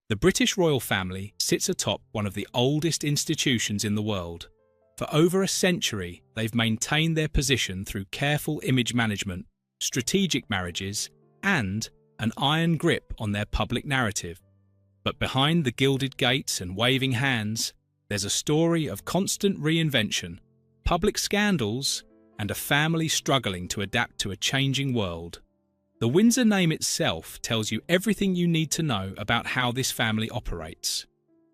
The British royal family sits atop one of the oldest institutions in the world. For over a century, they've maintained their position through careful image management, strategic marriages, and an iron grip on their public narrative. But behind the gilded gates and waving hands, there's a story of constant reinvention, public scandals, and a family struggling to adapt to a changing world. The Windsor name itself tells you everything you need to know about how this family operates.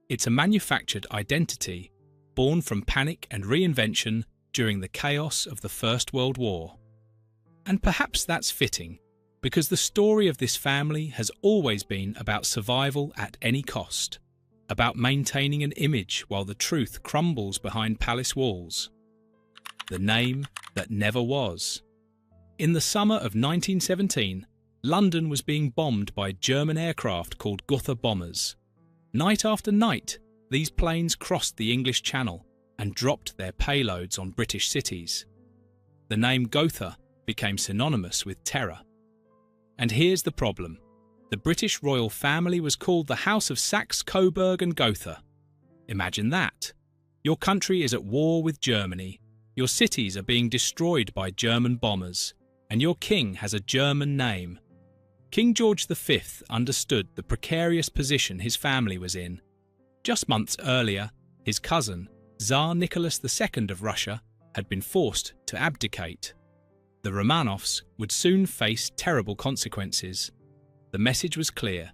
It's a manufactured identity, born from panic and reinvention during the chaos of the First World War. And perhaps that's fitting, because the story of this family has always been about survival at any cost, about maintaining an image while the truth crumbles behind palace walls. The name that never was. In the summer of 1917, London was being bombed by German aircraft called Gotha bombers. Night after night, these planes crossed the English Channel and dropped their payloads on British cities. The name Gotha became synonymous with terror. And here's the problem. The British royal family was called the House of Saxe, Coburg and Gotha. Imagine that. Your country is at war with Germany, your cities are being destroyed by German bombers, and your king has a German name. King George V understood the precarious position his family was in. Just months earlier, his cousin, Tsar Nicholas II of Russia, had been forced to abdicate. The Romanovs would soon face terrible consequences. The message was clear.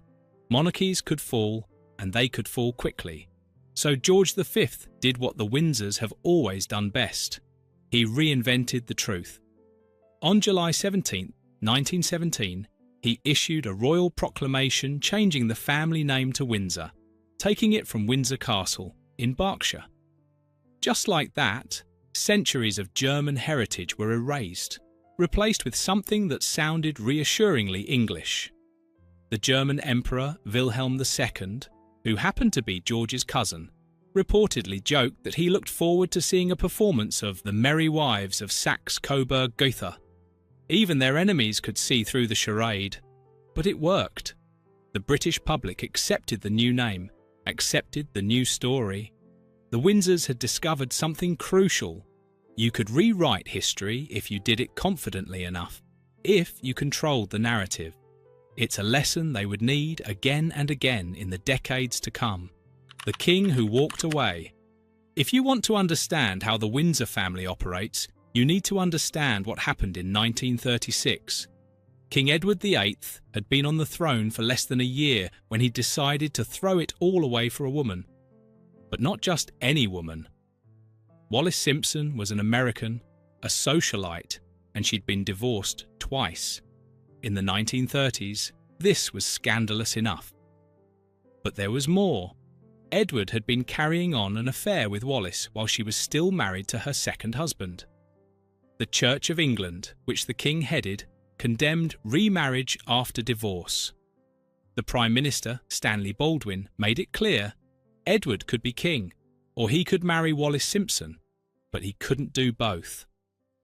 Monarchies could fall, and they could fall quickly. So George V did what the Windsors have always done best. He reinvented the truth. On July 17, 1917, he issued a royal proclamation changing the family name to Windsor, taking it from Windsor Castle in Berkshire. Just like that, centuries of German heritage were erased, replaced with something that sounded reassuringly English. The German Emperor Wilhelm II, who happened to be George's cousin, reportedly joked that he looked forward to seeing a performance of The Merry Wives of Saxe, Coburg, Gotha. Even their enemies could see through the charade. But it worked. The British public accepted the new name, accepted the new story. The Windsors had discovered something crucial. You could rewrite history if you did it confidently enough, if you controlled the narrative. It's a lesson they would need again and again in the decades to come. The king who walked away. If you want to understand how the Windsor family operates, you need to understand what happened in 1936. King Edward VIII had been on the throne for less than a year when he decided to throw it all away for a woman. But not just any woman. Wallis Simpson was an American, a socialite, and she'd been divorced twice. In the 1930s, this was scandalous enough. But there was more. Edward had been carrying on an affair with Wallis while she was still married to her second husband. The Church of England, which the king headed, condemned remarriage after divorce. The Prime Minister, Stanley Baldwin, made it clear Edward could be king, or he could marry Wallis Simpson, but he couldn't do both.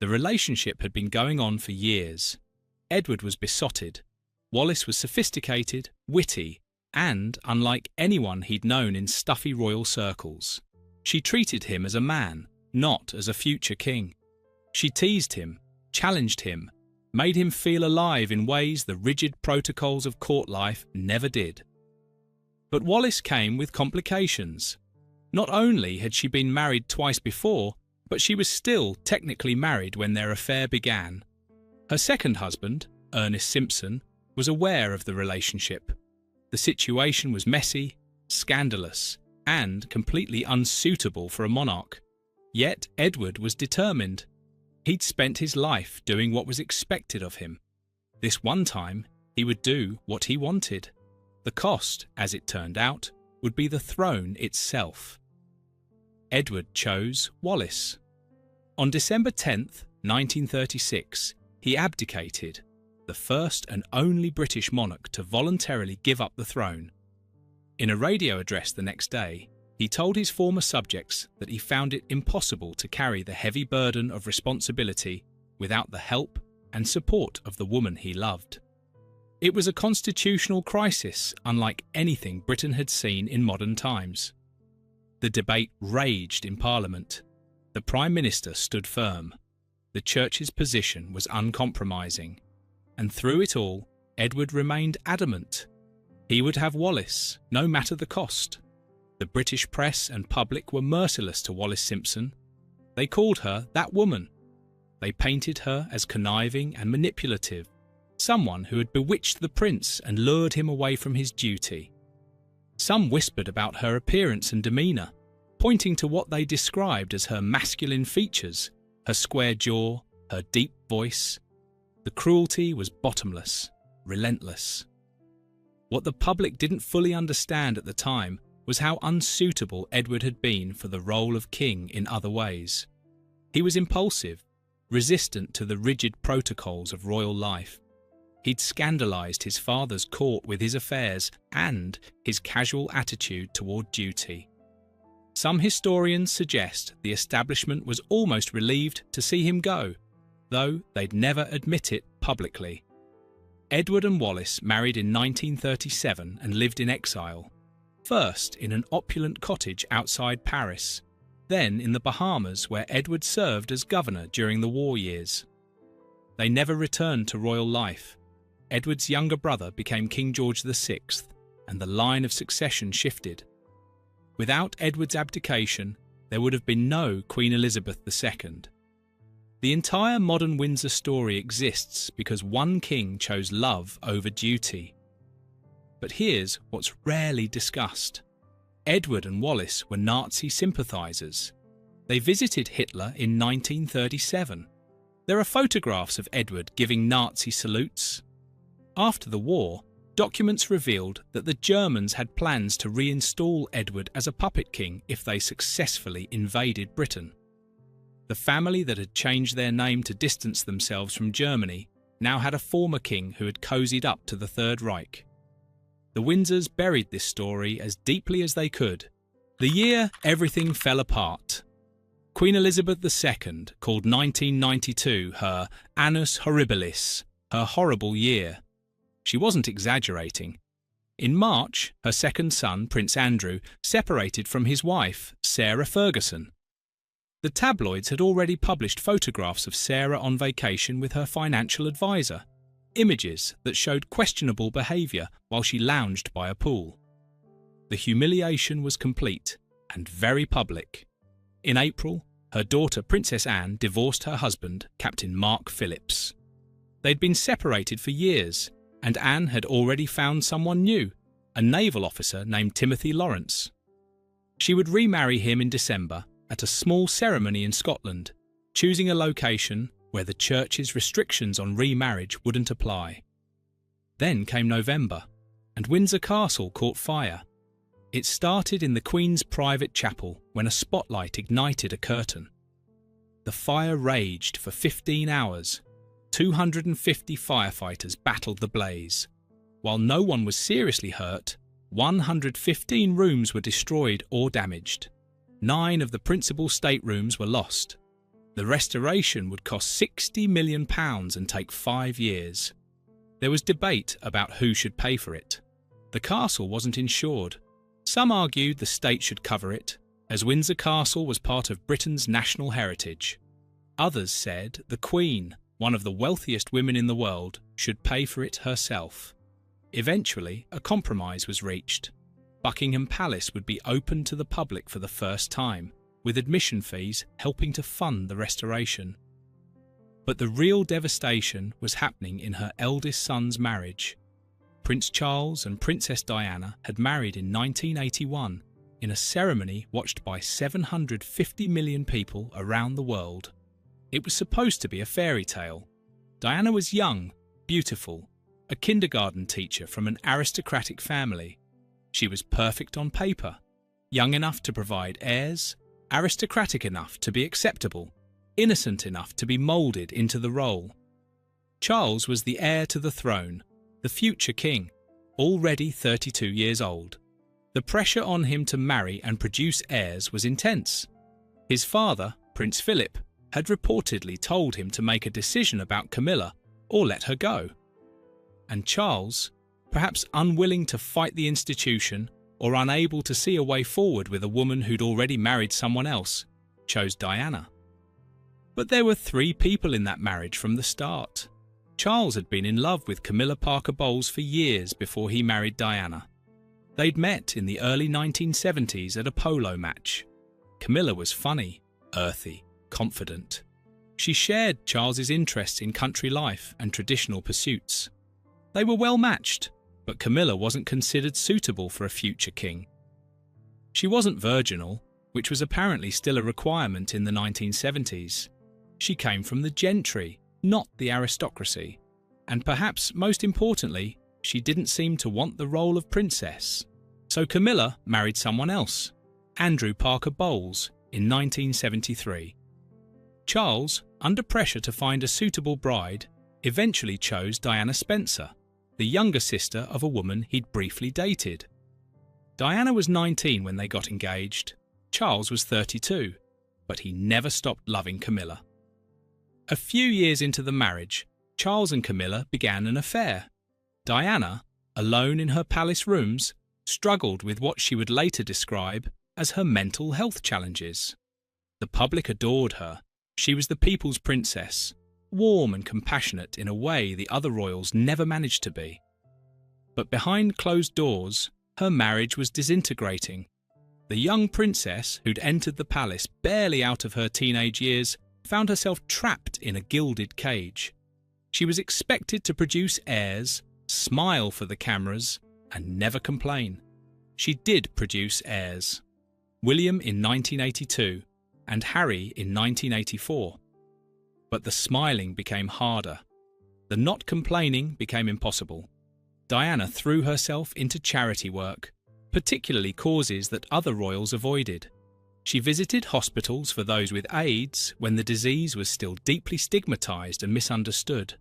The relationship had been going on for years. Edward was besotted. Wallis was sophisticated, witty, and unlike anyone he'd known in stuffy royal circles. She treated him as a man, not as a future king. She teased him, challenged him, made him feel alive in ways the rigid protocols of court life never did. But Wallis came with complications. Not only had she been married twice before, but she was still technically married when their affair began. Her second husband, Ernest Simpson, was aware of the relationship. The situation was messy, scandalous, and completely unsuitable for a monarch. Yet Edward was determined. He'd spent his life doing what was expected of him. This one time, he would do what he wanted. The cost, as it turned out, would be the throne itself. Edward chose Wallis. On December 10th, 1936, he abdicated, the first and only British monarch to voluntarily give up the throne. In a radio address the next day, he told his former subjects that he found it impossible to carry the heavy burden of responsibility without the help and support of the woman he loved. It was a constitutional crisis unlike anything Britain had seen in modern times. The debate raged in Parliament. The Prime Minister stood firm. The Church's position was uncompromising. And through it all, Edward remained adamant. He would have Wallis, no matter the cost. The British press and public were merciless to Wallis Simpson. They called her that woman. They painted her as conniving and manipulative, someone who had bewitched the prince and lured him away from his duty. Some whispered about her appearance and demeanour, pointing to what they described as her masculine features, her square jaw, her deep voice. The cruelty was bottomless, relentless. What the public didn't fully understand at the time was how unsuitable Edward had been for the role of king in other ways. He was impulsive, resistant to the rigid protocols of royal life. He'd scandalised his father's court with his affairs and his casual attitude toward duty. Some historians suggest the establishment was almost relieved to see him go, though they'd never admit it publicly. Edward and Wallis married in 1937 and lived in exile, first in an opulent cottage outside Paris, then in the Bahamas where Edward served as governor during the war years. They never returned to royal life. Edward's younger brother became King George VI, and the line of succession shifted. Without Edward's abdication, there would have been no Queen Elizabeth II. The entire modern Windsor story exists because one king chose love over duty. But here's what's rarely discussed. Edward and Wallis were Nazi sympathisers. They visited Hitler in 1937. There are photographs of Edward giving Nazi salutes. After the war, documents revealed that the Germans had plans to reinstall Edward as a puppet king if they successfully invaded Britain. The family that had changed their name to distance themselves from Germany now had a former king who had cozied up to the Third Reich. The Windsors buried this story as deeply as they could. The year everything fell apart. Queen Elizabeth II called 1992 her annus horribilis, her horrible year. She wasn't exaggerating. In March, her second son, Prince Andrew, separated from his wife, Sarah Ferguson. The tabloids had already published photographs of Sarah on vacation with her financial advisor, images that showed questionable behaviour while she lounged by a pool. The humiliation was complete and very public. In April, her daughter Princess Anne divorced her husband, Captain Mark Phillips. They'd been separated for years, and Anne had already found someone new, a naval officer named Timothy Lawrence. She would remarry him in December at a small ceremony in Scotland, choosing a location where the Church's restrictions on remarriage wouldn't apply. Then came November, and Windsor Castle caught fire. It started in the Queen's private chapel when a spotlight ignited a curtain. The fire raged for 15 hours. 250 firefighters battled the blaze. While no one was seriously hurt, 115 rooms were destroyed or damaged. 9 of the principal staterooms were lost. The restoration would cost £60 million and take 5 years. There was debate about who should pay for it. The castle wasn't insured. Some argued the state should cover it, as Windsor Castle was part of Britain's national heritage. Others said the Queen, one of the wealthiest women in the world, should pay for it herself. Eventually, a compromise was reached. Buckingham Palace would be open to the public for the first time, with admission fees helping to fund the restoration. But the real devastation was happening in her eldest son's marriage. Prince Charles and Princess Diana had married in 1981 in a ceremony watched by 750 million people around the world. It was supposed to be a fairy tale. Diana was young, beautiful, a kindergarten teacher from an aristocratic family. She was perfect on paper, young enough to provide heirs, aristocratic enough to be acceptable, innocent enough to be moulded into the role. Charles was the heir to the throne, the future king, already 32 years old. The pressure on him to marry and produce heirs was intense. His father, Prince Philip, had reportedly told him to make a decision about Camilla or let her go. And Charles, perhaps unwilling to fight the institution or unable to see a way forward with a woman who'd already married someone else, chose Diana. But there were three people in that marriage from the start. Charles had been in love with Camilla Parker Bowles for years before he married Diana. They'd met in the early 1970s at a polo match. Camilla was funny, earthy, confident. She shared Charles's interests in country life and traditional pursuits. They were well matched, but Camilla wasn't considered suitable for a future king. She wasn't virginal, which was apparently still a requirement in the 1970s. She came from the gentry, not the aristocracy. And perhaps most importantly, she didn't seem to want the role of princess. So Camilla married someone else, Andrew Parker Bowles, in 1973. Charles, under pressure to find a suitable bride, eventually chose Diana Spencer, the younger sister of a woman he'd briefly dated. Diana was 19 when they got engaged. Charles was 32, but he never stopped loving Camilla. A few years into the marriage, Charles and Camilla began an affair. Diana, alone in her palace rooms, struggled with what she would later describe as her mental health challenges. The public adored her. She was the people's princess, warm and compassionate in a way the other royals never managed to be. But behind closed doors, her marriage was disintegrating. The young princess, who'd entered the palace barely out of her teenage years, found herself trapped in a gilded cage. She was expected to produce heirs, smile for the cameras, and never complain. She did produce heirs. William in 1982 and Harry in 1984. But the smiling became harder. The not complaining became impossible. Diana threw herself into charity work, particularly causes that other royals avoided. She visited hospitals for those with AIDS when the disease was still deeply stigmatized and misunderstood.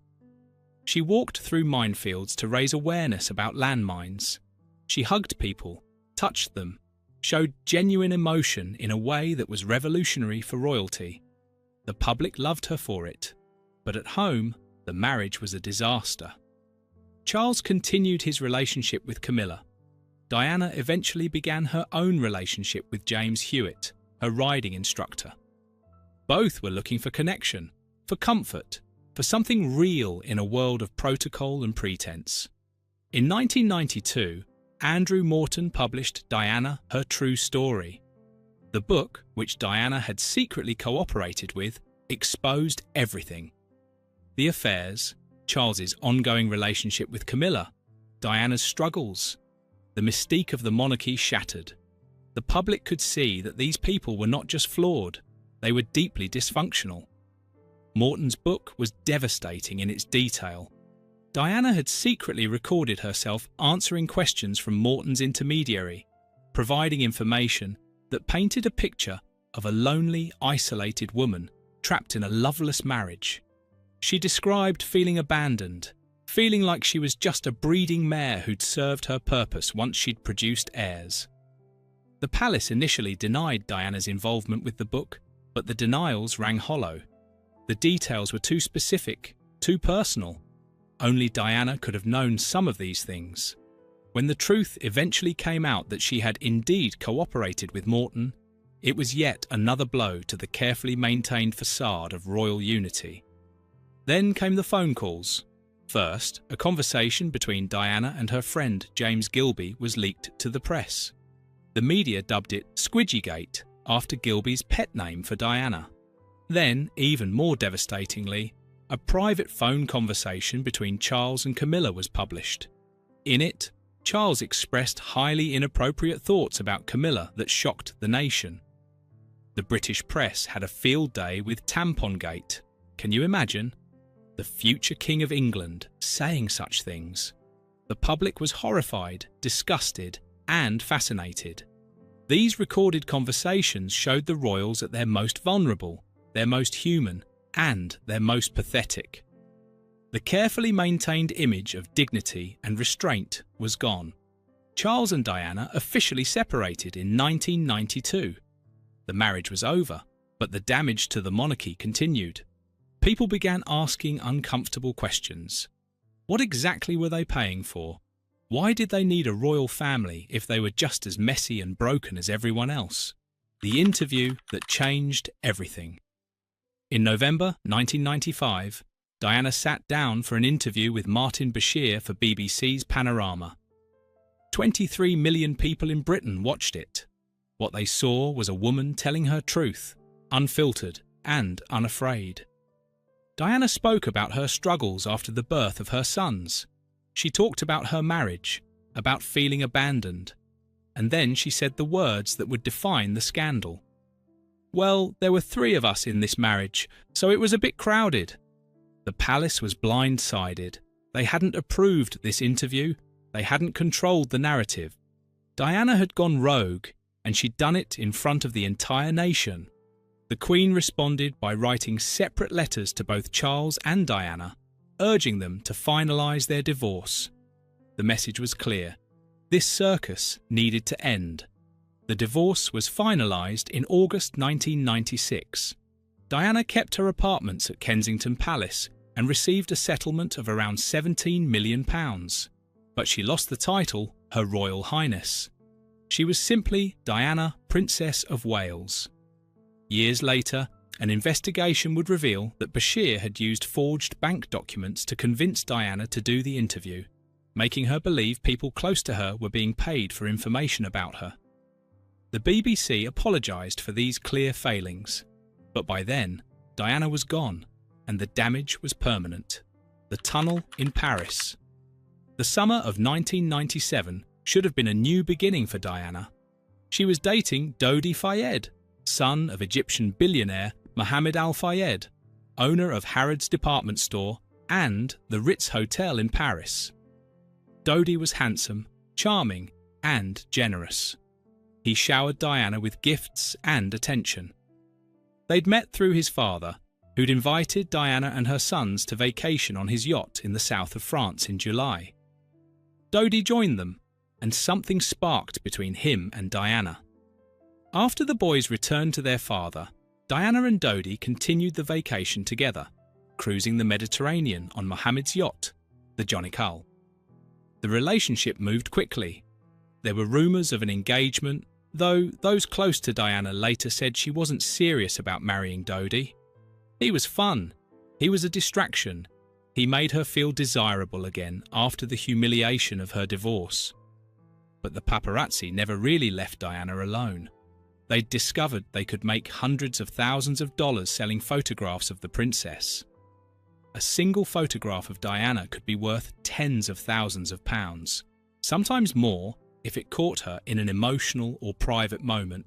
She walked through minefields to raise awareness about landmines. She hugged people, touched them, showed genuine emotion in a way that was revolutionary for royalty. The public loved her for it, but at home, the marriage was a disaster. Charles continued his relationship with Camilla. Diana eventually began her own relationship with James Hewitt, her riding instructor. Both were looking for connection, for comfort, for something real in a world of protocol and pretense. In 1992, Andrew Morton published Diana, Her True Story. The book, which Diana had secretly cooperated with, exposed everything. The affairs, Charles's ongoing relationship with Camilla, Diana's struggles. The mystique of the monarchy shattered. The public could see that these people were not just flawed, they were deeply dysfunctional. Morton's book was devastating in its detail. Diana had secretly recorded herself answering questions from Morton's intermediary, providing information that painted a picture of a lonely, isolated woman trapped in a loveless marriage. She described feeling abandoned, feeling like she was just a breeding mare who'd served her purpose once she'd produced heirs. The palace initially denied Diana's involvement with the book, but the denials rang hollow. The details were too specific, too personal. Only Diana could have known some of these things. When the truth eventually came out that she had indeed cooperated with Morton, it was yet another blow to the carefully maintained facade of royal unity. Then came the phone calls. First, a conversation between Diana and her friend James Gilby was leaked to the press. The media dubbed it Squidgygate, after Gilby's pet name for Diana. Then, even more devastatingly, a private phone conversation between Charles and Camilla was published. In it, Charles expressed highly inappropriate thoughts about Camilla that shocked the nation. The British press had a field day with Tampongate. Can you imagine? The future King of England saying such things. The public was horrified, disgusted, and fascinated. These recorded conversations showed the royals at their most vulnerable, their most human, and their most pathetic. The carefully maintained image of dignity and restraint was gone. Charles and Diana officially separated in 1992. The marriage was over, but the damage to the monarchy continued. People began asking uncomfortable questions. What exactly were they paying for? Why did they need a royal family if they were just as messy and broken as everyone else? The interview that changed everything. In November 1995, Diana sat down for an interview with Martin Bashir for BBC's Panorama. 23 million people in Britain watched it. What they saw was a woman telling her truth, unfiltered and unafraid. Diana spoke about her struggles after the birth of her sons. She talked about her marriage, about feeling abandoned, and then she said the words that would define the scandal. Well, there were 3 of us in this marriage, so it was a bit crowded. The palace was blindsided. They hadn't approved this interview. They hadn't controlled the narrative. Diana had gone rogue, and she'd done it in front of the entire nation. The Queen responded by writing separate letters to both Charles and Diana, urging them to finalise their divorce. The message was clear. This circus needed to end. The divorce was finalised in August 1996. Diana kept her apartments at Kensington Palace and received a settlement of around £17 million. But she lost the title, Her Royal Highness. She was simply Diana, Princess of Wales. Years later, an investigation would reveal that Bashir had used forged bank documents to convince Diana to do the interview, making her believe people close to her were being paid for information about her. The BBC apologised for these clear failings, but by then, Diana was gone, and the damage was permanent. The tunnel in Paris. The summer of 1997 should have been a new beginning for Diana. She was dating Dodi Fayed, son of Egyptian billionaire Mohammed Al Fayed, owner of Harrods department store and the Ritz Hotel in Paris. Dodi was handsome, charming, and generous. He showered Diana with gifts and attention. They'd met through his father, who'd invited Diana and her sons to vacation on his yacht in the south of France in July. Dodi joined them, and something sparked between him and Diana. After the boys returned to their father, Diana and Dodi continued the vacation together, cruising the Mediterranean on Mohammed's yacht, the Jonikal. The relationship moved quickly. There were rumours of an engagement, though those close to Diana later said she wasn't serious about marrying Dodi. He was fun. He was a distraction. He made her feel desirable again after the humiliation of her divorce. But the paparazzi never really left Diana alone. They'd discovered they could make hundreds of thousands of dollars selling photographs of the princess. A single photograph of Diana could be worth tens of thousands of pounds, sometimes more if it caught her in an emotional or private moment.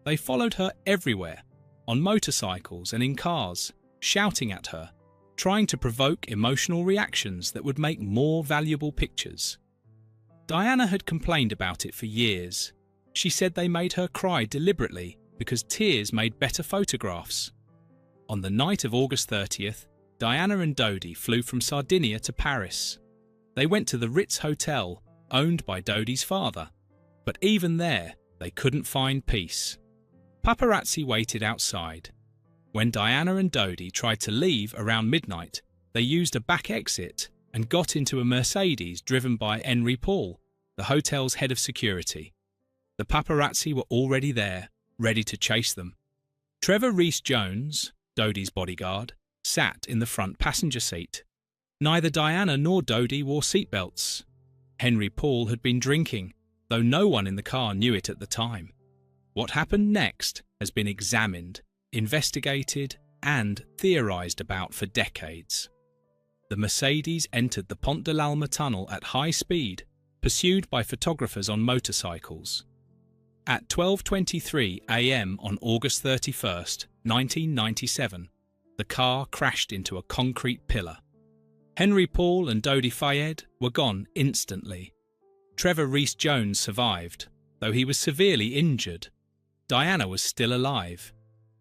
They followed her everywhere, on motorcycles and in cars, shouting at her, trying to provoke emotional reactions that would make more valuable pictures. Diana had complained about it for years. She said they made her cry deliberately because tears made better photographs. On the night of August 30th, Diana and Dodi flew from Sardinia to Paris. They went to the Ritz Hotel, owned by Dodi's father, but even there they couldn't find peace. Paparazzi waited outside. When Diana and Dodi tried to leave around midnight, they used a back exit and got into a Mercedes driven by Henry Paul, the hotel's head of security. The paparazzi were already there, ready to chase them. Trevor Rees-Jones, Dodi's bodyguard, sat in the front passenger seat. Neither Diana nor Dodi wore seatbelts. Henry Paul had been drinking, though no one in the car knew it at the time. What happened next has been examined, investigated, and theorised about for decades. The Mercedes entered the Pont de l'Alma tunnel at high speed, pursued by photographers on motorcycles. At 12:23 a.m. on August 31st, 1997, the car crashed into a concrete pillar. Henry Paul and Dodi Fayed were gone instantly. Trevor Rees-Jones survived, though he was severely injured. Diana was still alive.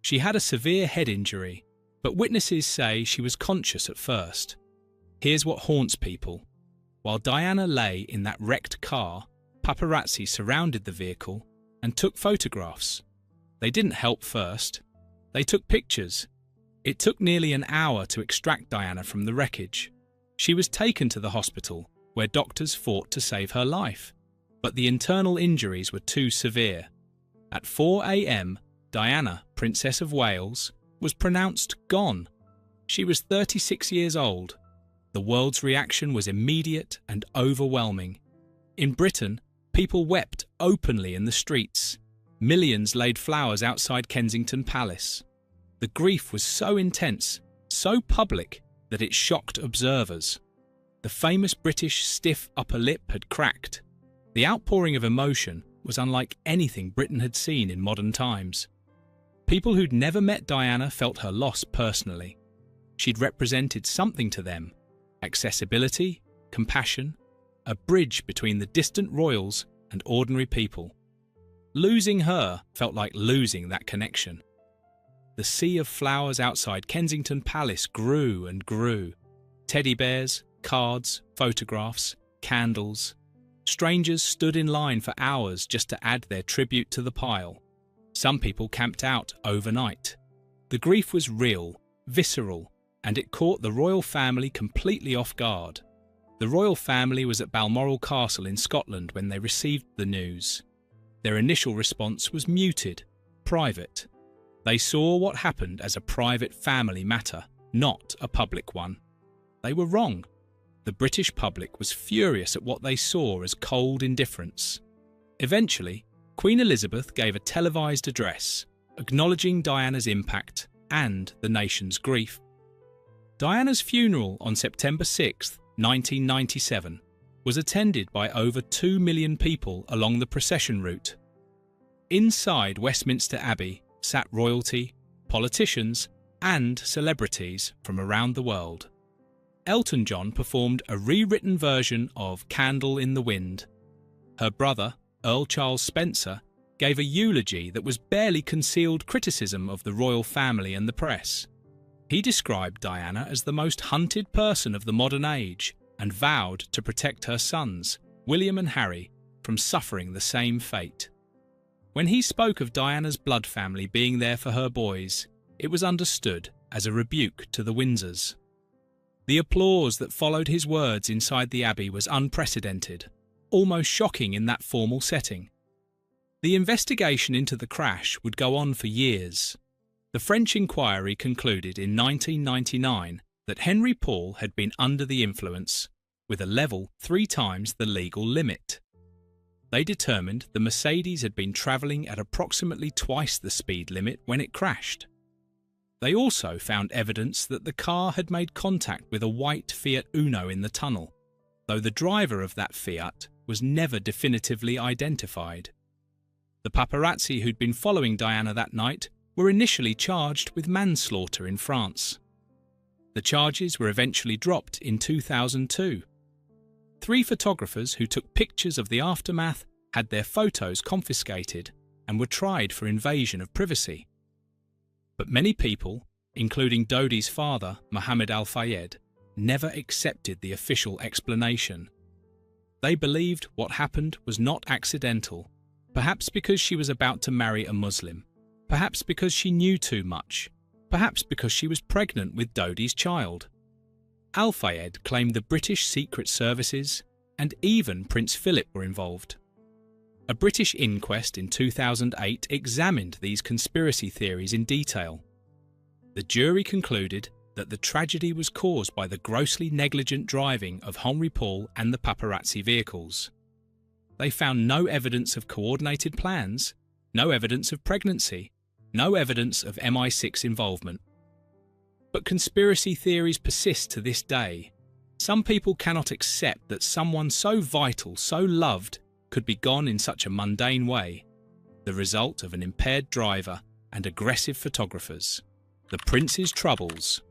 She had a severe head injury, but witnesses say she was conscious at first. Here's what haunts people. While Diana lay in that wrecked car, paparazzi surrounded the vehicle and took photographs. They didn't help first. They took pictures. It took nearly an hour to extract Diana from the wreckage. She was taken to the hospital, where doctors fought to save her life, but the internal injuries were too severe. At 4 a.m, Diana, Princess of Wales, was pronounced gone. She was 36 years old. The world's reaction was immediate and overwhelming. In Britain, people wept openly in the streets. Millions laid flowers outside Kensington Palace. The grief was so intense, so public, that it shocked observers. The famous British stiff upper lip had cracked. The outpouring of emotion was unlike anything Britain had seen in modern times. People who'd never met Diana felt her loss personally. She'd represented something to them: accessibility, compassion, a bridge between the distant royals and ordinary people. Losing her felt like losing that connection. The sea of flowers outside Kensington Palace grew and grew. Teddy bears, cards, photographs, candles. Strangers stood in line for hours just to add their tribute to the pile. Some people camped out overnight. The grief was real, visceral, and it caught the royal family completely off guard. The royal family was at Balmoral Castle in Scotland when they received the news. Their initial response was muted, private. They saw what happened as a private family matter, not a public one. They were wrong. The British public was furious at what they saw as cold indifference. Eventually, Queen Elizabeth gave a televised address, acknowledging Diana's impact and the nation's grief. Diana's funeral on September 6, 1997, was attended by over 2 million people along the procession route. Inside Westminster Abbey sat royalty, politicians, and celebrities from around the world. Elton John performed a rewritten version of Candle in the Wind. Her brother, Earl Charles Spencer, gave a eulogy that was barely concealed criticism of the royal family and the press. He described Diana as the most hunted person of the modern age and vowed to protect her sons, William and Harry, from suffering the same fate. When he spoke of Diana's blood family being there for her boys, it was understood as a rebuke to the Windsors. The applause that followed his words inside the Abbey was unprecedented, almost shocking in that formal setting. The investigation into the crash would go on for years. The French inquiry concluded in 1999 that Henry Paul had been under the influence, with a level 3 times the legal limit. They determined the Mercedes had been travelling at approximately twice the speed limit when it crashed. They also found evidence that the car had made contact with a white Fiat Uno in the tunnel, though the driver of that Fiat was never definitively identified. The paparazzi who'd been following Diana that night were initially charged with manslaughter in France. The charges were eventually dropped in 2002. 3 photographers who took pictures of the aftermath had their photos confiscated and were tried for invasion of privacy. But many people, including Dodi's father, Mohammed Al-Fayed, never accepted the official explanation. They believed what happened was not accidental, perhaps because she was about to marry a Muslim, perhaps because she knew too much, perhaps because she was pregnant with Dodi's child. Al-Fayed claimed the British Secret Services and even Prince Philip were involved. A British inquest in 2008 examined these conspiracy theories in detail. The jury concluded that the tragedy was caused by the grossly negligent driving of Henry Paul and the paparazzi vehicles. They found no evidence of coordinated plans, no evidence of pregnancy, no evidence of MI6 involvement. But conspiracy theories persist to this day. Some people cannot accept that someone so vital, so loved, could be gone in such a mundane way, the result of an impaired driver and aggressive photographers. The Prince's troubles.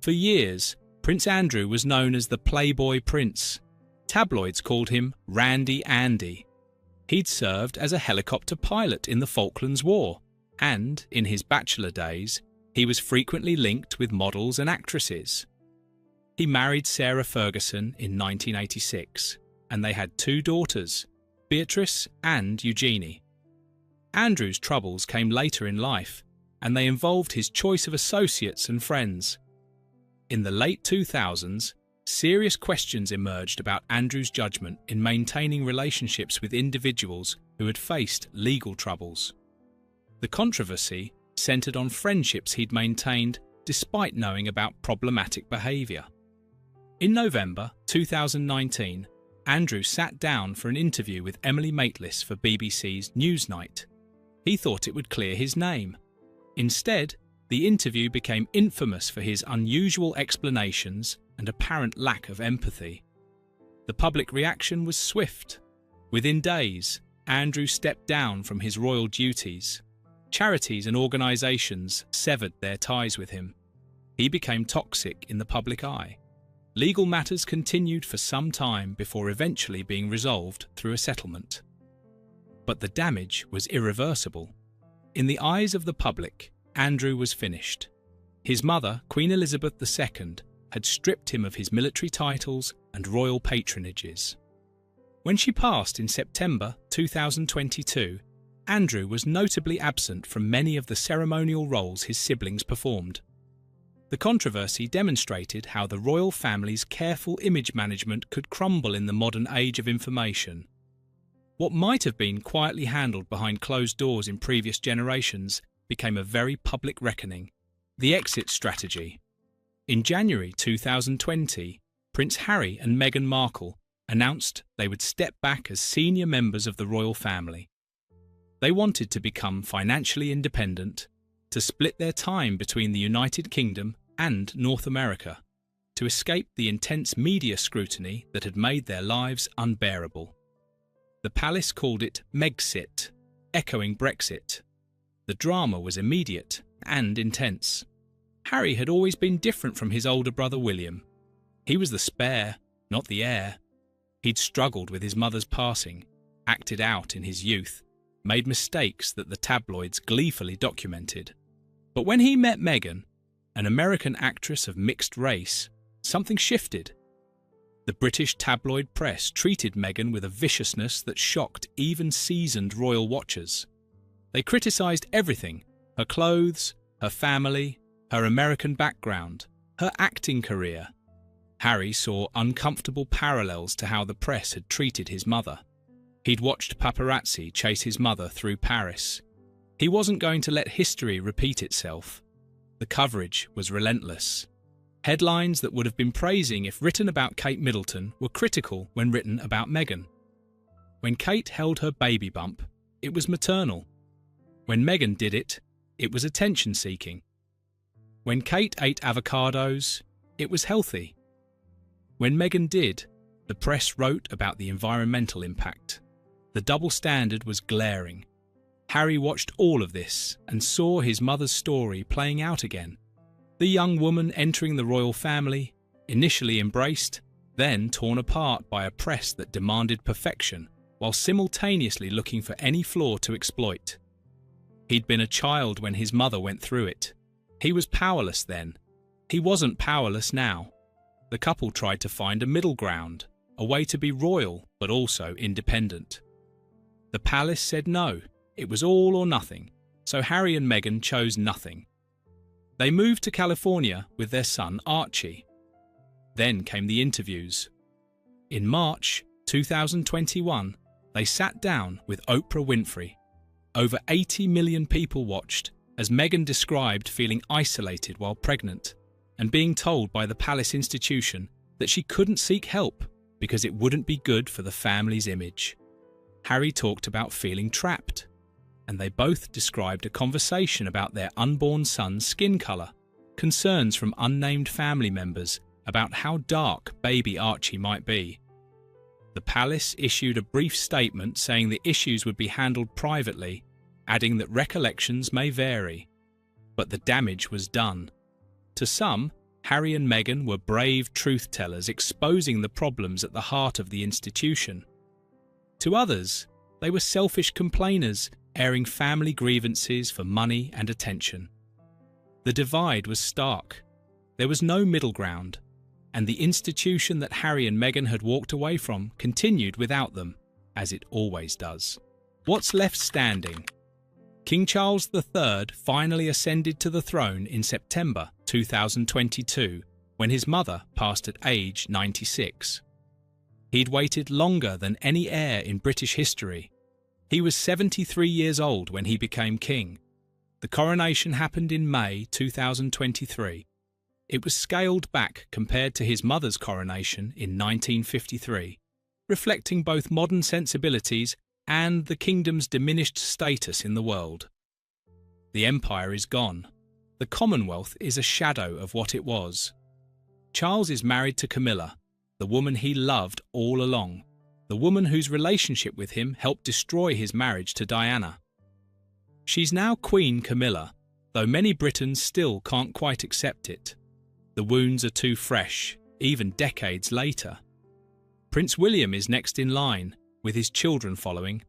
For years, Prince Andrew was known as the Playboy Prince. Tabloids called him Randy Andy. He'd served as a helicopter pilot in the Falklands War, and, in his bachelor days, he was frequently linked with models and actresses. He married Sarah Ferguson in 1986, and they had 2 daughters, Beatrice and Eugenie. Andrew's troubles came later in life, and they involved his choice of associates and friends. In the late 2000s, serious questions emerged about Andrew's judgment in maintaining relationships with individuals who had faced legal troubles. The controversy centered on friendships he'd maintained despite knowing about problematic behavior. In November 2019, Andrew sat down for an interview with Emily Maitlis for BBC's Newsnight. He thought it would clear his name. Instead, the interview became infamous for his unusual explanations and apparent lack of empathy. The public reaction was swift. Within days, Andrew stepped down from his royal duties. Charities and organisations severed their ties with him. He became toxic in the public eye. Legal matters continued for some time before eventually being resolved through a settlement. But the damage was irreversible. In the eyes of the public, Andrew was finished. His mother, Queen Elizabeth II, had stripped him of his military titles and royal patronages. When she passed in September 2022, Andrew was notably absent from many of the ceremonial roles his siblings performed. The controversy demonstrated how the royal family's careful image management could crumble in the modern age of information. What might have been quietly handled behind closed doors in previous generations became a very public reckoning. The exit strategy. In January 2020, Prince Harry and Meghan Markle announced they would step back as senior members of the royal family. They wanted to become financially independent, to split their time between the United Kingdom and North America, to escape the intense media scrutiny that had made their lives unbearable. The palace called it Megxit, echoing Brexit. The drama was immediate and intense. Harry had always been different from his older brother William. He was the spare, not the heir. He'd struggled with his mother's passing, acted out in his youth, made mistakes that the tabloids gleefully documented. But when he met Meghan, an American actress of mixed race, something shifted. The British tabloid press treated Meghan with a viciousness that shocked even seasoned royal watchers. They criticised everything: her clothes, her family, her American background, her acting career. Harry saw uncomfortable parallels to how the press had treated his mother. He'd watched paparazzi chase his mother through Paris. He wasn't going to let history repeat itself. The coverage was relentless. Headlines that would have been praising if written about Kate Middleton were critical when written about Meghan. When Kate held her baby bump, it was maternal. When Meghan did it, it was attention-seeking. When Kate ate avocados, it was healthy. When Meghan did, the press wrote about the environmental impact. The double standard was glaring. Harry watched all of this and saw his mother's story playing out again. The young woman entering the royal family, initially embraced, then torn apart by a press that demanded perfection, while simultaneously looking for any flaw to exploit. He'd been a child when his mother went through it. He was powerless then. He wasn't powerless now. The couple tried to find a middle ground, a way to be royal but also independent. The palace said no. It was all or nothing, so Harry and Meghan chose nothing. They moved to California with their son Archie. Then came the interviews. In March 2021, they sat down with Oprah Winfrey. Over 80 million people watched as Meghan described feeling isolated while pregnant and being told by the palace institution that she couldn't seek help because it wouldn't be good for the family's image. Harry talked about feeling trapped, and they both described a conversation about their unborn son's skin colour, concerns from unnamed family members about how dark baby Archie might be. The palace issued a brief statement saying the issues would be handled privately, adding that recollections may vary. But the damage was done. To some, Harry and Meghan were brave truth-tellers exposing the problems at the heart of the institution. To others, they were selfish complainers airing family grievances for money and attention. The divide was stark. There was no middle ground, and the institution that Harry and Meghan had walked away from continued without them, as it always does. What's left standing? King Charles III finally ascended to the throne in September 2022, when his mother passed at age 96. He'd waited longer than any heir in British history. He was 73 years old when he became king. The coronation happened in May 2023. It was scaled back compared to his mother's coronation in 1953, reflecting both modern sensibilities and the kingdom's diminished status in the world. The empire is gone. The Commonwealth is a shadow of what it was. Charles is married to Camilla, the woman he loved all along, the woman whose relationship with him helped destroy his marriage to Diana. She's now Queen Camilla, though many Britons still can't quite accept it. The wounds are too fresh, even decades later. Prince William is next in line, with his children following.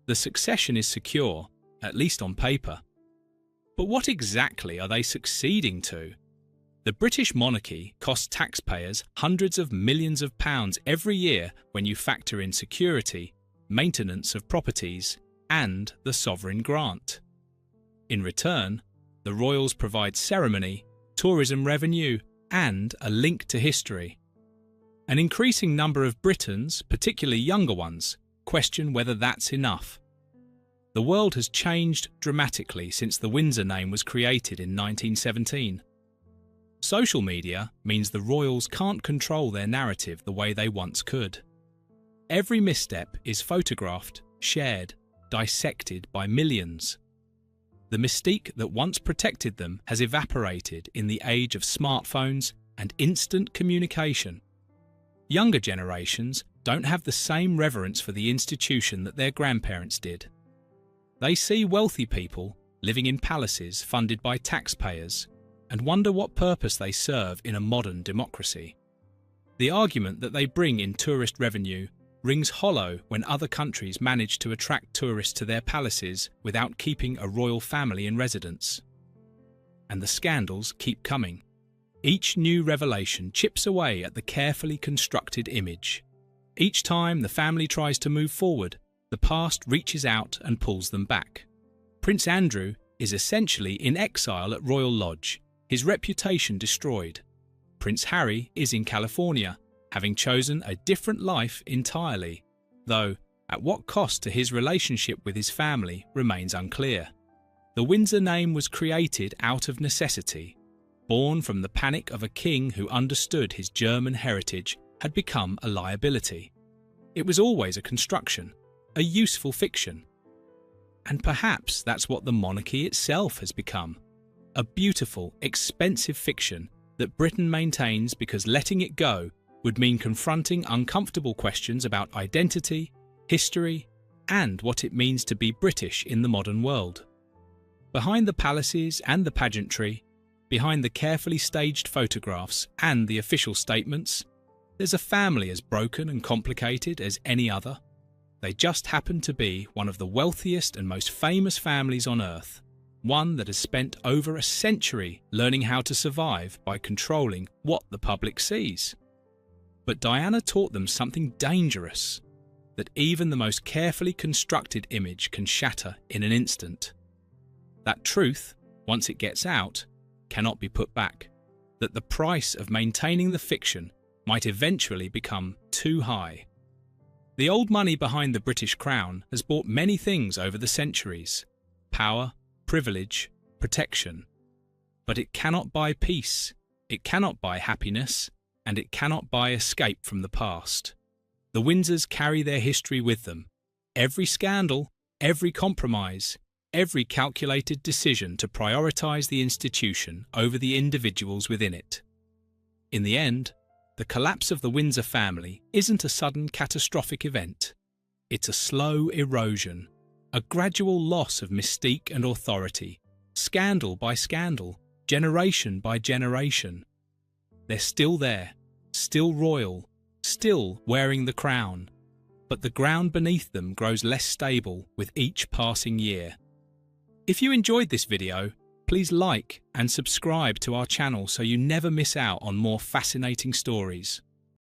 The succession is secure, at least on paper. But what exactly are they succeeding to? The British monarchy costs taxpayers hundreds of millions of pounds every year when you factor in security, maintenance of properties, and the sovereign grant. In return, the royals provide ceremony, tourism revenue, and a link to history. An increasing number of Britons, particularly younger ones, question whether that's enough. The world has changed dramatically since the Windsor name was created in 1917. Social media means the royals can't control their narrative the way they once could. Every misstep is photographed, shared, dissected by millions. The mystique that once protected them has evaporated in the age of smartphones and instant communication. Younger generations don't have the same reverence for the institution that their grandparents did. They see wealthy people living in palaces funded by taxpayers and wonder what purpose they serve in a modern democracy. The argument that they bring in tourist revenue rings hollow when other countries manage to attract tourists to their palaces without keeping a royal family in residence. And the scandals keep coming. Each new revelation chips away at the carefully constructed image. Each time the family tries to move forward, the past reaches out and pulls them back. Prince Andrew is essentially in exile at Royal Lodge, his reputation destroyed. Prince Harry is in California, having chosen a different life entirely, though at what cost to his relationship with his family remains unclear. The Windsor name was created out of necessity, born from the panic of a king who understood his German heritage had become a liability. It was always a construction, a useful fiction. And perhaps that's what the monarchy itself has become, a beautiful, expensive fiction that Britain maintains because letting it go would mean confronting uncomfortable questions about identity, history, and what it means to be British in the modern world. Behind the palaces and the pageantry, behind the carefully staged photographs and the official statements, there's a family as broken and complicated as any other. They just happen to be one of the wealthiest and most famous families on earth, one that has spent over a century learning how to survive by controlling what the public sees. But Diana taught them something dangerous, that even the most carefully constructed image can shatter in an instant. That truth, once it gets out, cannot be put back, that the price of maintaining the fiction might eventually become too high. The old money behind the British crown has bought many things over the centuries: power, privilege, protection. But it cannot buy peace, it cannot buy happiness, and it cannot buy escape from the past. The Windsors carry their history with them. Every scandal, every compromise, every calculated decision to prioritise the institution over the individuals within it. In the end, the collapse of the Windsor family isn't a sudden catastrophic event. It's a slow erosion, a gradual loss of mystique and authority, scandal by scandal, generation by generation. They're still there, still royal, still wearing the crown, but the ground beneath them grows less stable with each passing year. If you enjoyed this video, please like and subscribe to our channel so you never miss out on more fascinating stories.